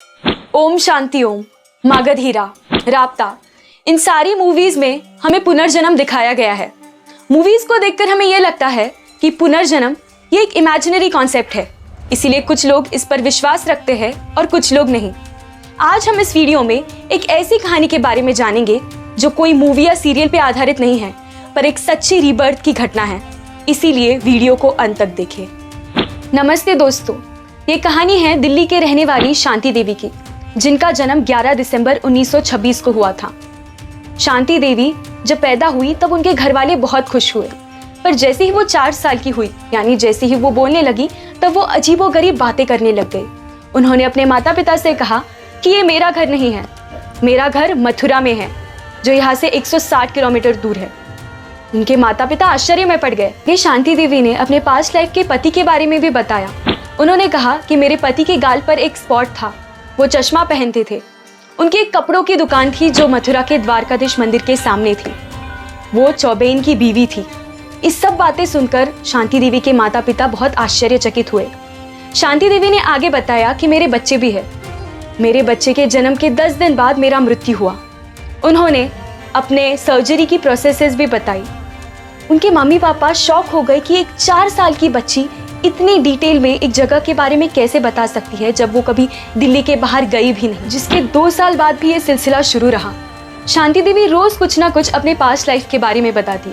ओम शांति ओम, मागधीरा, राबता, इन सारी मूवीज में हमें पुनर्जन्म दिखाया गया है। मूवीज को देखकर हमें यह लगता है कि पुनर्जन्म ये एक इमेजिनरी कॉन्सेप्ट है, इसीलिए कुछ लोग इस पर विश्वास रखते हैं और कुछ लोग नहीं। आज हम इस वीडियो में एक ऐसी कहानी के बारे में जानेंगे जो कोई मूवी या सीरियल पे आधारित नहीं है, पर एक सच्ची रीबर्थ की घटना है। इसीलिए वीडियो को अंत तक देखें। नमस्ते दोस्तों, ये कहानी है दिल्ली के रहने वाली शांति देवी की, जिनका जन्म 11 दिसंबर 1926 को हुआ था। शांति देवी जब पैदा हुई तब उनके घर वाले बहुत खुश हुए, पर जैसे ही वो 4 साल की हुई, यानी जैसे ही वो बोलने लगी, तब वो अजीबोगरीब बातें करने लग गई। उन्होंने अपने माता पिता से कहा कि ये मेरा घर नहीं है, मेरा घर मथुरा में है, जो यहाँ से 160 किलोमीटर दूर है। उनके माता पिता आश्चर्य में पड़ गए। ये शांति देवी ने अपने पास्ट लाइफ के पति के बारे में भी बताया। उन्होंने कहा कि मेरे पति के गाल पर एक स्पॉट था, वो चश्मा पहनते थे। उनकी एक कपड़ों की दुकान थी जो मथुरा के द्वारकाधीश मंदिर के सामने थी। वो चौबेन की बीवी थी। इस सब बातें सुनकर शांति देवी के माता पिता बहुत आश्चर्यचकित हुए। शांति देवी ने आगे बताया कि मेरे बच्चे भी है। मेरे बच्चे के जन्म के 10 दिन बाद मेरा मृत्यु हुआ। उन्होंने अपने सर्जरी की प्रोसेसेस भी बताई। उनके मम्मी पापा शॉक हो गए कि एक 4 साल की बच्ची इतनी डिटेल में एक जगह के बारे में कैसे बता सकती है, जब वो कभी दिल्ली के बाहर गई भी नहीं, जिसके 2 साल बाद भी ये सिलसिला शुरू रहा। शांति देवी रोज कुछ ना कुछ अपने पास्ट लाइफ के बारे में बताती।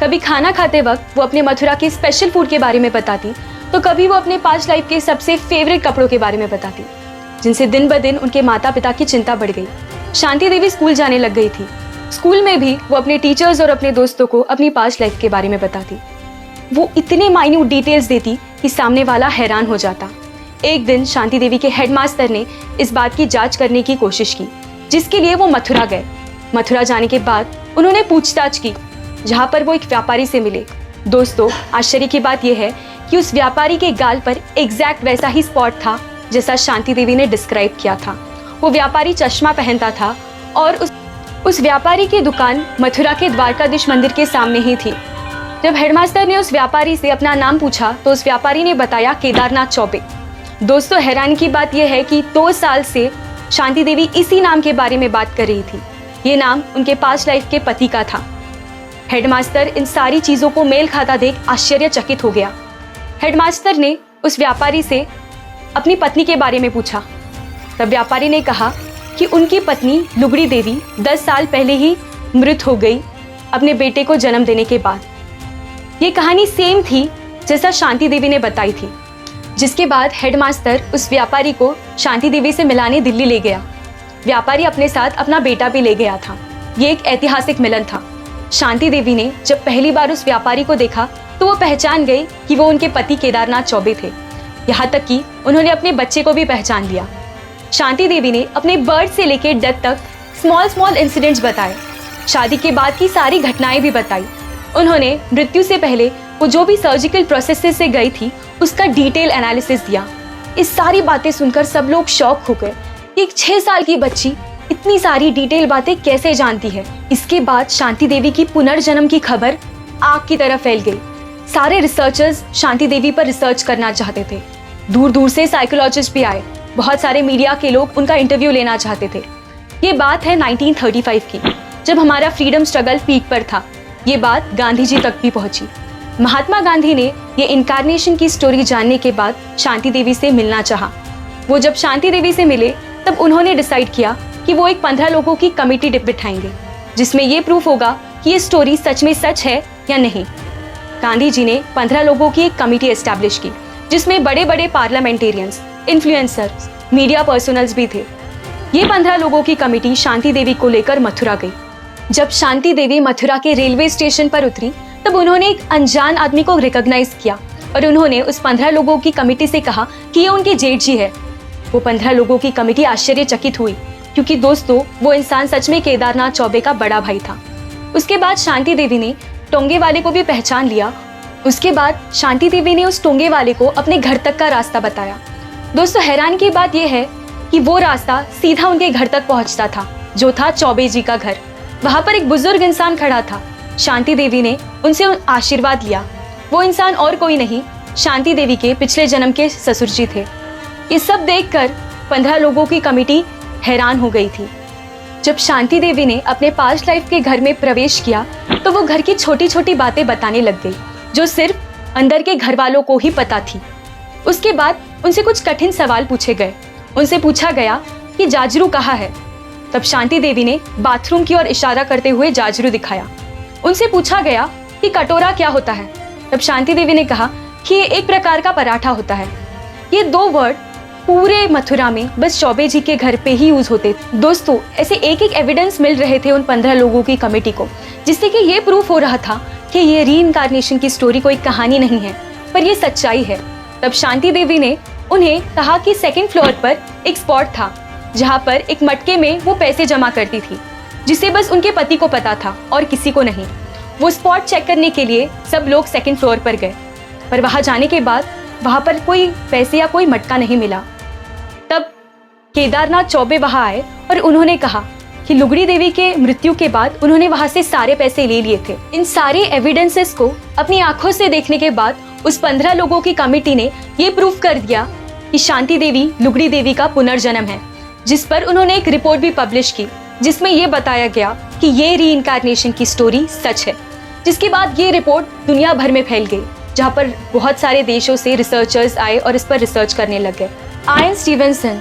कभी खाना खाते वक्त वो अपने मथुरा के स्पेशल फूड के बारे में बताती, तो कभी वो अपने पास्ट लाइफ के सबसे फेवरेट कपड़ों के बारे में बताती, जिनसे दिन ब दिन उनके माता पिता की चिंता बढ़ गई। शांति देवी स्कूल जाने लग गई थी। स्कूल में भी वो अपने टीचर्स और अपने दोस्तों को अपनी पास्ट लाइफ के बारे में बताती। वो इतने माइन्यूट डिटेल्स देती कि सामने वाला हैरान हो जाता। एक दिन शांति देवी के हेडमास्टर ने इस बात की जांच करने की कोशिश की, जिसके लिए वो मथुरा गए। मथुरा जाने के बाद उन्होंने पूछताछ की, जहाँ पर वो एक व्यापारी से मिले। दोस्तों, आश्चर्य की बात यह है कि उस व्यापारी के गाल पर एग्जैक्ट वैसा ही स्पॉट था जैसा शांति देवी ने डिस्क्राइब किया था। वो व्यापारी चश्मा पहनता था और उस व्यापारी की दुकान मथुरा के द्वारकाधीश मंदिर के सामने ही थी। जब हेडमास्टर ने उस व्यापारी से अपना नाम पूछा तो उस व्यापारी ने बताया केदारनाथ चौबे। दोस्तों, हैरानी की बात यह है कि 2 साल से शांति देवी इसी नाम के बारे में बात कर रही थी। ये नाम उनके पास्ट लाइफ के पति का था। हेडमास्टर इन सारी चीजों को मेल खाता देख आश्चर्यचकित हो गया। हेडमास्टर ने उस व्यापारी से अपनी पत्नी के बारे में पूछा। तब व्यापारी ने कहा कि उनकी पत्नी लुगड़ी देवी 10 साल पहले ही मृत हो गई अपने बेटे को जन्म देने के बाद। ये कहानी सेम थी जैसा शांति देवी ने बताई थी। जिसके बाद हेडमास्टर उस व्यापारी को शांति देवी से मिलाने दिल्ली ले गया। व्यापारी अपने साथ अपना बेटा भी ले गया था। ये एक ऐतिहासिक मिलन था। शांति देवी ने जब पहली बार उस व्यापारी को देखा तो वो पहचान गई कि वो उनके पति केदारनाथ चौबे थे। यहाँ तक कि उन्होंने अपने बच्चे को भी पहचान लिया। शांति देवी ने अपने बर्थ से लेकर डेथ तक स्मॉल इंसिडेंट्स बताए। शादी के बाद की सारी घटनाएं भी बताई। उन्होंने मृत्यु से पहले वो जो भी सर्जिकल प्रोसेस से गई थी उसका डिटेल एनालिसिस दिया। इस सारी बातें सुनकर सब लोग शॉक हो गए। एक 6 साल की बच्ची इतनी सारी डिटेल बातें कैसे जानती है। इसके बाद शांति देवी की पुनर्जन्म की खबर आग की तरह फैल गई। सारे रिसर्चर्स शांति देवी पर रिसर्च करना चाहते थे। दूर दूर से साइकोलॉजिस्ट भी आए। बहुत सारे मीडिया के लोग उनका इंटरव्यू लेना चाहते थे। ये बात है 1935 की, जब हमारा फ्रीडम स्ट्रगल पीक पर था। ये बात गांधी जी तक भी पहुंची। महात्मा गांधी ने ये इनकारनेशन की स्टोरी जानने के बाद शांति देवी से मिलना चाहा। वो जब शांति देवी से मिले तब उन्होंने डिसाइड किया कि वो एक 15 लोगों की कमिटी बिठाएंगे, जिसमें ये प्रूफ होगा कि ये स्टोरी सच में सच है या नहीं। गांधी जी ने 15 लोगों की एक कमिटी एस्टैब्लिश की, जिसमें बड़े बड़े पार्लियामेंटेरियंस, इन्फ्लुएंसर्स, मीडिया पर्सनल्स भी थे। ये 15 लोगों की कमिटी शांति देवी को लेकर मथुरा गई। जब शांति देवी मथुरा के रेलवे स्टेशन पर उतरी तब उन्होंने एक अनजान आदमी को रिकॉग्नाइज किया और उन्होंने उस 15 लोगों की कमिटी से कहा कि ये उनके जेठ जी है। वो 15 लोगों की कमिटी आश्चर्यचकित हुई, क्योंकि दोस्तों, वो इंसान सच में केदारनाथ चौबे का बड़ा भाई था। उसके बाद शांति देवी ने टोंगे वाले को भी पहचान लिया। उसके बाद शांति देवी ने उस टोंगे वाले को अपने घर तक का रास्ता बताया। दोस्तों, हैरान की बात यह है कि वो रास्ता सीधा उनके घर तक पहुंचता था, जो था चौबे जी का घर। वहां पर एक बुजुर्ग इंसान खड़ा था। शांति देवी ने उनसे आशीर्वाद लिया। वो इंसान और कोई नहीं, शांति देवी के पिछले जन्म के ससुर जी थे। ये सब देखकर 15 लोगों की कमेटी हैरान हो गई थी। जब शांति देवी ने अपने पास्ट लाइफ के घर में प्रवेश किया तो वो घर की छोटी छोटी बातें बताने लग गई जो सिर्फ अंदर के घर वालों को ही पता थी। उसके बाद उनसे कुछ कठिन सवाल पूछे गए। उनसे पूछा गया कि जाजरू कहाँ है। तब शांति देवी ने बाथरूम की ओर इशारा करते हुए जाजरू दिखाया। उनसे पूछा गया कि कटोरा क्या होता है। तब शांति देवी ने कहा कि ये एक प्रकार का पराठा होता है। ये 2 वर्ड पूरे मथुरा में बस चौबे जी के घर पे ही यूज होते थे। दोस्तों, ऐसे एक एक एविडेंस मिल रहे थे उन 15 लोगों की कमेटी को, जिससे कि ये प्रूफ हो रहा था कि ये रीइंकार्नेशन की स्टोरी कोई कहानी नहीं है पर ये सच्चाई है। तब शांति देवी ने उन्हें कहा कि 2nd फ्लोर पर एक स्पॉट था जहाँ पर एक मटके में वो पैसे जमा करती थी, जिसे बस उनके पति को पता था और किसी को नहीं। वो स्पॉट चेक करने के लिए सब लोग 2nd फ्लोर पर गए, पर वहां जाने के बाद वहां पर कोई पैसे या कोई मटका नहीं मिला। तब केदारनाथ चौबे वहां आए और उन्होंने कहा कि लुगड़ी देवी के मृत्यु के बाद उन्होंने वहां से सारे पैसे ले लिए थे। इन सारे एविडेंसेस को अपनी आंखों से देखने के बाद उस 15 लोगों की कमेटी ने ये प्रूफ कर दिया कि शांति देवी लुगड़ी देवी का पुनर्जन्म है, जिस पर उन्होंने एक रिपोर्ट भी पब्लिश की जिसमें यह बताया गया कि ये रीइंकार्नेशन की स्टोरी सच है। जिसके बाद ये रिपोर्ट दुनिया भर में फैल गई, जहाँ पर बहुत सारे देशों से रिसर्चर्स आए और इस पर रिसर्च करने लग गए। आयन स्टीवनसन,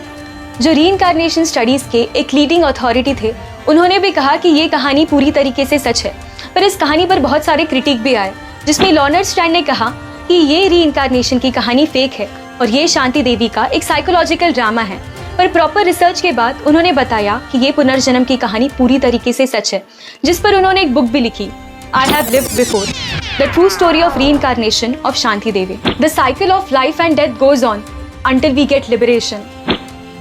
जो रीइंकार्नेशन स्टडीज के एक लीडिंग अथॉरिटी थे, उन्होंने भी कहा कि ये कहानी पूरी तरीके से सच है। पर इस कहानी पर बहुत सारे क्रिटिक भी आए, जिसमें लॉर्ड स्टैंड ने कहा कि ये रीइंकार्नेशन की कहानी फेक है और ये शांति देवी का एक साइकोलॉजिकल ड्रामा है। पर प्रॉपर रिसर्च के बाद उन्होंने बताया कि ये पुनर्जन्म की कहानी पूरी तरीके से सच है, जिस पर उन्होंने एक बुक भी लिखी, I have lived before, the true story of reincarnation of Shanti Devi. The cycle of life and death goes on until we get liberation.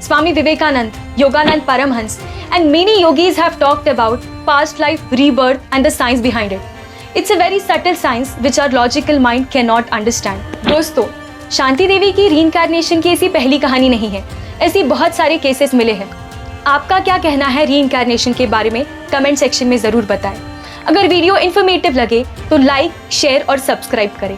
Swami Vivekanand, Yoganand Paramhans, and many yogis have talked about past life, rebirth, and the science behind it. It's a very subtle science which our logical mind cannot understand. दोस्तों, शांति देवी की reincarnation की ऐसी पहली कहानी नहीं है, ऐसी बहुत सारे केसेस मिले हैं। आपका क्या कहना है रीइंकार्नेशन के बारे में कमेंट सेक्शन में ज़रूर बताएं। अगर वीडियो इन्फॉर्मेटिव लगे तो लाइक, शेयर और सब्सक्राइब करें।